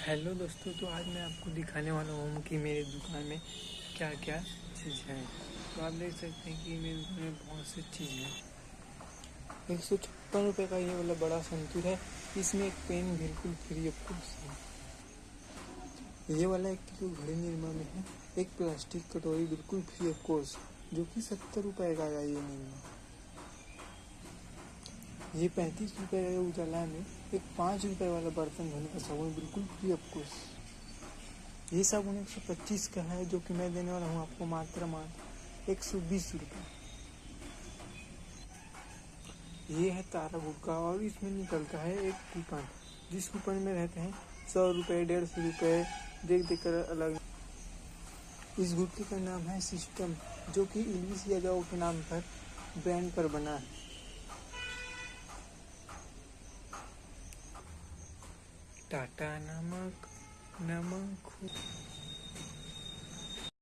Hello दोस्तों, तो आज मैं आपको दिखाने वाला हूँ कि मेरी दुकान में क्या क्या चीज़ है। तो आप देख सकते हैं कि मेरी दुकान में बहुत सी चीज़ है। 156 रुपये का ये वाला बड़ा संतूर है। इसमें एक पेन बिल्कुल फ्री ऑफ कॉस्ट है। ये वाला 1 किलो घड़ी निर्मा में है। एक प्लास्टिक कटोरी बिल्कुल फ्री ऑफ कॉस्ट जो कि 70 रुपये का आया ये निर्मा। ये 35 रुपये का उजाला में एक 5 रुपये वाला बर्तन धोने का साबुन बिल्कुल फ्री ऑफ कॉस्ट। ये साबुन 125 का है जो कि मैं देने वाला हूँ आपको मात्र 120 रुपये। ये है तारा गुड़ का और इसमें निकलता है एक कूपन, जिस कूपन में रहते हैं 100 रुपये, 150 रुपये, देख देख कर अलग। इस गुटके का नाम है सिस्टम, जो कि इल्विस यादव के नाम पर ब्रांड पर बना है। टाटा नमक।